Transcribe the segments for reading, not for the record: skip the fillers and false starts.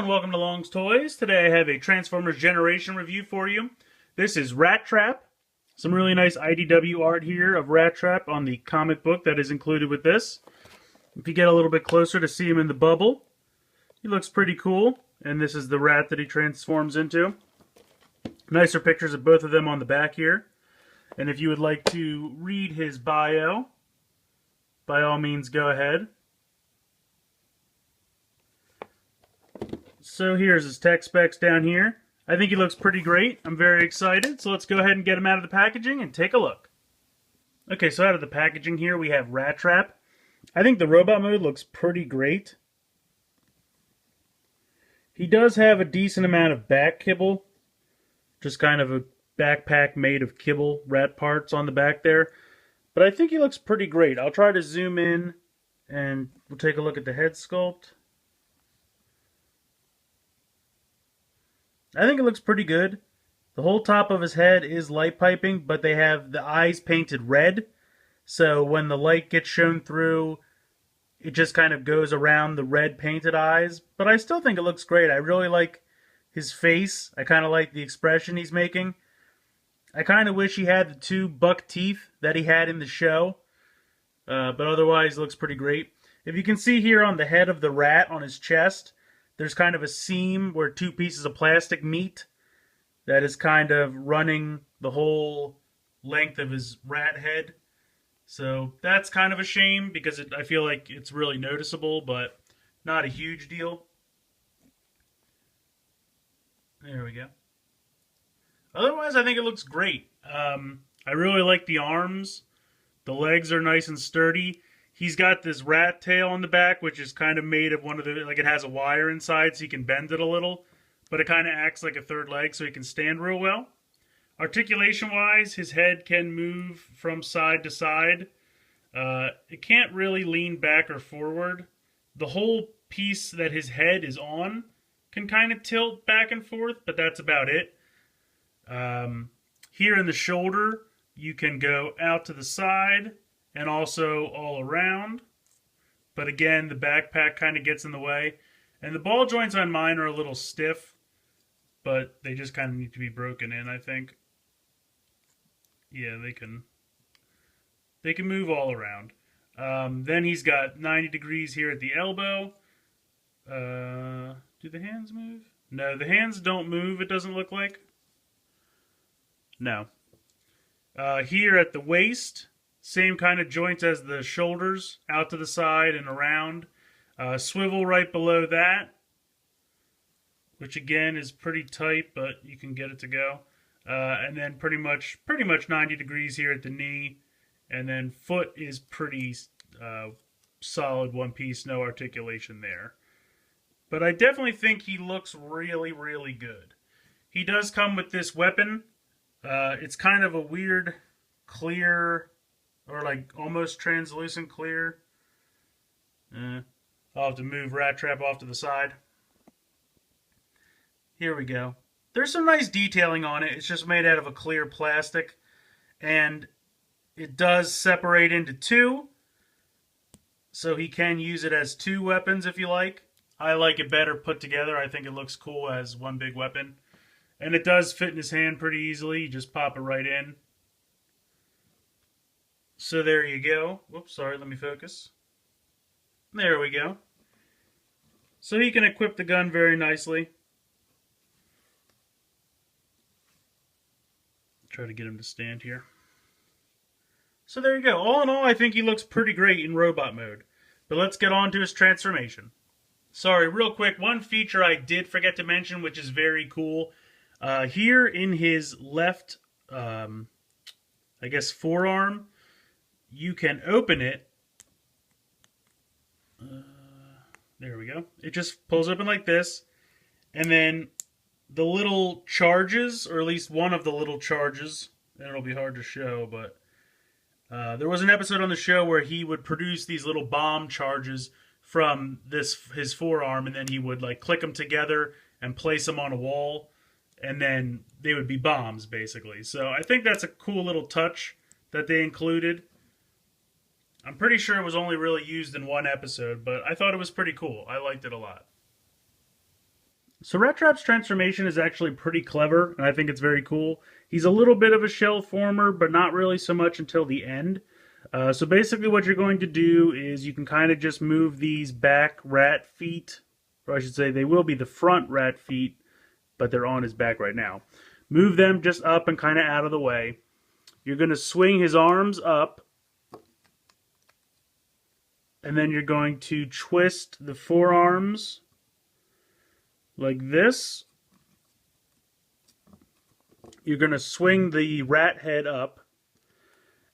and welcome to Long's Toys. Today I have a Transformers Generation review for you. This is Rattrap. Some really nice IDW art here of Rattrap on the comic book that is included with this. If you get a little bit closer to see him in the bubble, he looks pretty cool. And this is the rat that he transforms into. Nicer pictures of both of them on the back here. And if you would like to read his bio, by all means go ahead. So here's his tech specs down here. I think he looks pretty great. I'm very excited. So let's go ahead and get him out of the packaging and take a look. Okay, so out of the packaging here we have Rattrap. I think the robot mode looks pretty great. He does have a decent amount of back kibble. Just kind of a backpack made of kibble rat parts on the back there. But I think he looks pretty great. I'll try to zoom in and we'll take a look at the head sculpt. I think it looks pretty good. The whole top of his head is light piping, but they have the eyes painted red. So when the light gets shown through, it just kind of goes around the red painted eyes. But I still think it looks great. I really like his face. I kind of like the expression he's making. I kind of wish he had the two buck teeth that he had in the show. But otherwise, it looks pretty great. If you can see here on the head of the rat on his chest, there's kind of a seam where two pieces of plastic meet that is kind of running the whole length of his rat head. So that's kind of a shame because I feel like it's really noticeable, but not a huge deal. There we go. Otherwise, I think it looks great. I really like the arms. The legs are nice and sturdy. He's got this rat tail on the back, which is kind of made of one of the, like it has a wire inside so you can bend it a little. But it kind of acts like a third leg so he can stand real well. Articulation-wise, his head can move from side to side. It can't really lean back or forward. The whole piece that his head is on can kind of tilt back and forth, but that's about it. Here in the shoulder, you can go out to the side and also all around. But again, the backpack kind of gets in the way. And the ball joints on mine are a little stiff, but they just kind of need to be broken in, I think. Yeah, they can move all around. Then he's got 90 degrees here at the elbow. Do the hands move? No, the hands don't move, it doesn't look like. No. Here at the waist, same kind of joints as the shoulders, out to the side and around. Swivel right below that, which again is pretty tight, but you can get it to go. And then pretty much 90 degrees here at the knee. And then foot is pretty solid one piece, no articulation there. But I definitely think he looks really, really good. He does come with this weapon. It's kind of a weird clear, or like almost translucent clear. I'll have to move Rattrap off to the side. Here we go. There's some nice detailing on it. It's just made out of a clear plastic. And it does separate into two. So he can use it as two weapons if you like. I like it better put together. I think it looks cool as one big weapon. And it does fit in his hand pretty easily. You just pop it right in. So there you go. Whoops, sorry, let me focus. There we go. So he can equip the gun very nicely. Try to get him to stand here. So there you go. All in all, I think he looks pretty great in robot mode. But let's get on to his transformation. Sorry, real quick, one feature I did forget to mention, which is very cool. Here in his left, I guess, forearm, you can open it. There we go. It just pulls open like this. And then the little charges, or at least one of the little charges, and it'll be hard to show, but there was an episode on the show where he would produce these little bomb charges from his forearm, and then he would like click them together and place them on a wall, and then they would be bombs, basically. So I think that's a cool little touch that they included. I'm pretty sure it was only really used in one episode, but I thought it was pretty cool. I liked it a lot. So Rattrap's transformation is actually pretty clever, and I think it's very cool. He's a little bit of a shell former, but not really so much until the end. So basically what you're going to do is you can kind of just move these back rat feet, or I should say they will be the front rat feet, but they're on his back right now. Move them just up and kind of out of the way. You're going to swing his arms up, and then you're going to twist the forearms like this. You're going to swing the rat head up,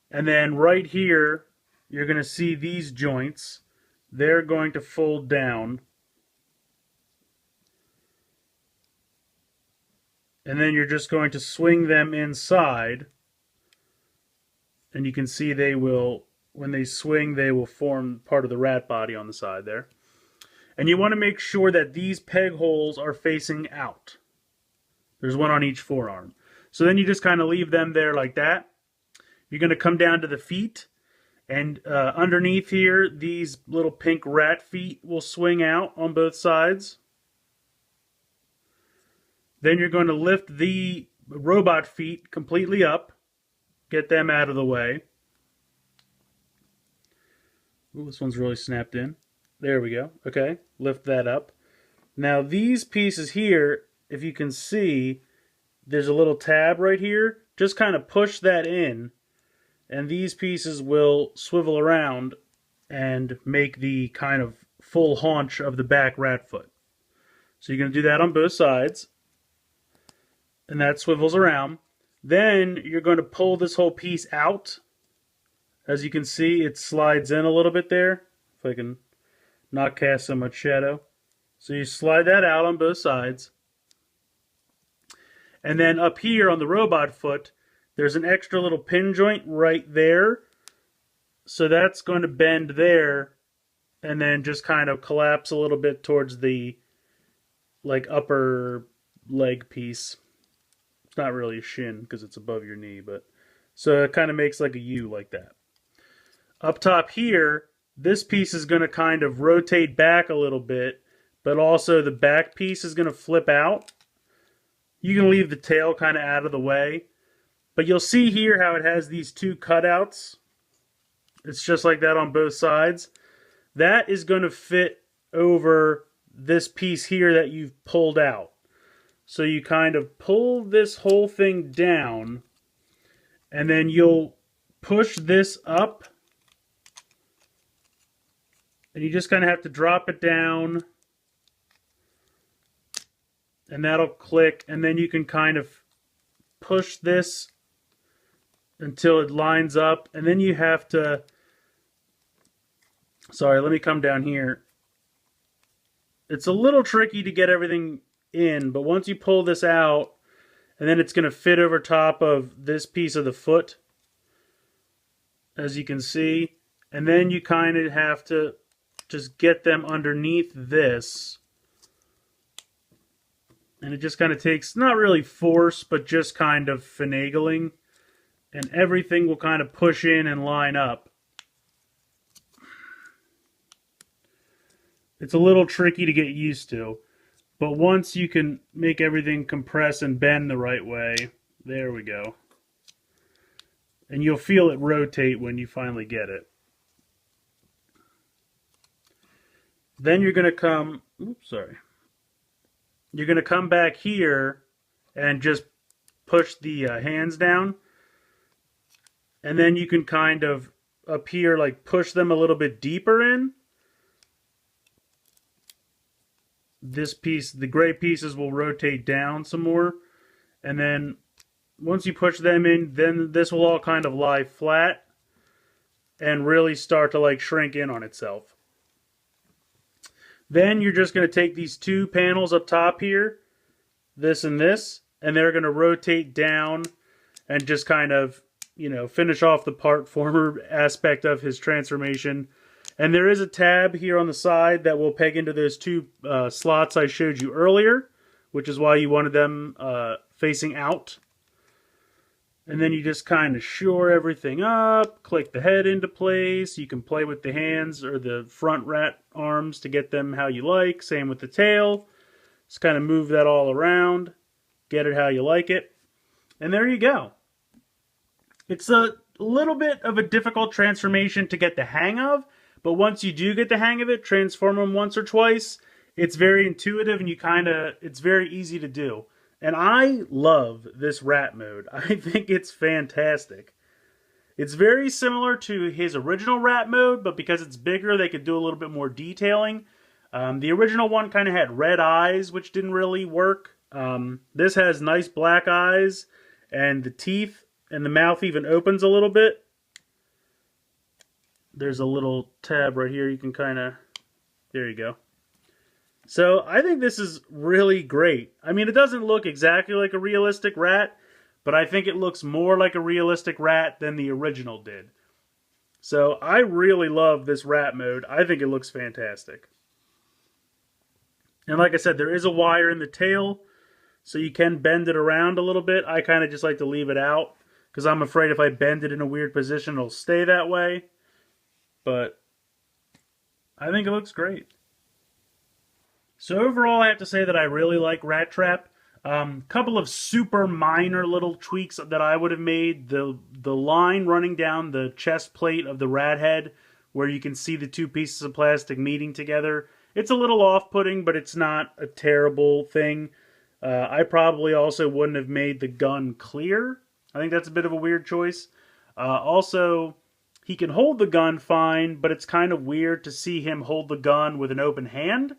and then right here you're going to see these joints. They're going to fold down, and then you're just going to swing them inside, and you can see they will, when they swing, they will form part of the rat body on the side there. And you want to make sure that these peg holes are facing out. There's one on each forearm. So then you just kind of leave them there like that. You're going to come down to the feet, and underneath here, these little pink rat feet will swing out on both sides. Then you're going to lift the robot feet completely up, get them out of the way. Ooh, this one's really snapped in. There we go. Okay, lift that up. Now these pieces here, if you can see, there's a little tab right here. Just kind of push that in, and these pieces will swivel around and make the kind of full haunch of the back rat foot. So you're going to do that on both sides, and that swivels around. Then you're going to pull this whole piece out. As you can see, it slides in a little bit there. If I can not cast so much shadow. So you slide that out on both sides. And then up here on the robot foot, there's an extra little pin joint right there. So that's going to bend there and then just kind of collapse a little bit towards the upper leg piece. It's not really a shin because it's above your knee, but so it kind of makes like a U like that. Up top here, this piece is going to kind of rotate back a little bit, but also the back piece is going to flip out. You can leave the tail kind of out of the way, but you'll see here how it has these two cutouts. It's just like that on both sides. That is going to fit over this piece here that you've pulled out. So you kind of pull this whole thing down, and then you'll push this up, and you just kind of have to drop it down, and that'll click, and then you can kind of push this until it lines up, and then you have to, sorry, let me come down here. It's a little tricky to get everything in, but once you pull this out, and then it's going to fit over top of this piece of the foot, as you can see, and then you kind of have to just get them underneath this, and it just kind of takes, not really force, but just kind of finagling, and everything will kind of push in and line up. It's a little tricky to get used to, but once you can make everything compress and bend the right way, there we go. And you'll feel it rotate when you finally get it. Then you're going to come, you're going to come back here and just push the hands down. And then you can kind of up here like push them a little bit deeper in. This piece, the gray pieces will rotate down some more. And then once you push them in, then this will all kind of lie flat and really start to like shrink in on itself. Then you're just going to take these two panels up top here, this and this, and they're going to rotate down and just kind of, you know, finish off the part former aspect of his transformation. And there is a tab here on the side that will peg into those two slots I showed you earlier, which is why you wanted them facing out. And then you just kind of shore everything up, click the head into place. You can play with the hands or the front rat arms to get them how you like. Same with the tail. Just kind of move that all around, get it how you like it, and there you go. It's a little bit of a difficult transformation to get the hang of, but once you do get the hang of it, transform them once or twice, it's very intuitive and it's very easy to do. And I love this rat mode. I think it's fantastic. It's very similar to his original rat mode, but because it's bigger, they could do a little bit more detailing. The original one kind of had red eyes, which didn't really work. This has nice black eyes, and the teeth and the mouth even opens a little bit. There's a little tab right here. You can there you go. So I think this is really great. I mean, it doesn't look exactly like a realistic rat, but I think it looks more like a realistic rat than the original did. So I really love this rat mode. I think it looks fantastic. And like I said, there is a wire in the tail, so you can bend it around a little bit. I kind of just like to leave it out, because I'm afraid if I bend it in a weird position, it'll stay that way. But I think it looks great. So overall, I have to say that I really like Rattrap. Couple of super minor little tweaks that I would have made. The line running down the chest plate of the rat head, where you can see the two pieces of plastic meeting together. It's a little off-putting, but it's not a terrible thing. I probably also wouldn't have made the gun clear. I think that's a bit of a weird choice. Also, he can hold the gun fine, but it's kind of weird to see him hold the gun with an open hand.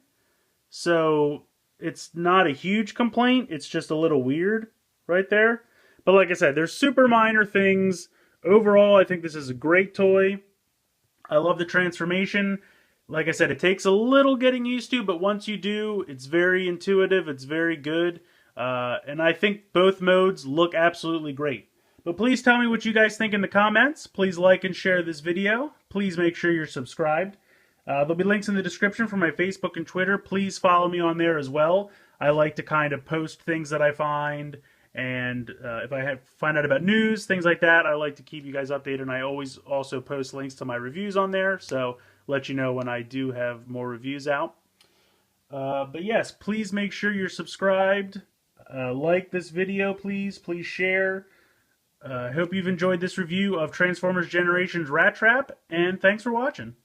So it's not a huge complaint. It's just a little weird right there. But like I said, there's super minor things. Overall, I think this is a great toy. I love the transformation. Like I said, it takes a little getting used to, but once you do, it's very intuitive. It's very good. And I think both modes look absolutely great. But please tell me what you guys think in the comments. Please like and share this video. Please make sure you're subscribed. There'll be links in the description for my Facebook and Twitter. Please follow me on there as well. I like to kind of post things that I find, and if I find out about news, things like that, I like to keep you guys updated, and I always also post links to my reviews on there, so let you know when I do have more reviews out. But yes, please make sure you're subscribed. Like this video, please. Please share. I hope you've enjoyed this review of Transformers Generations Rattrap, and thanks for watching.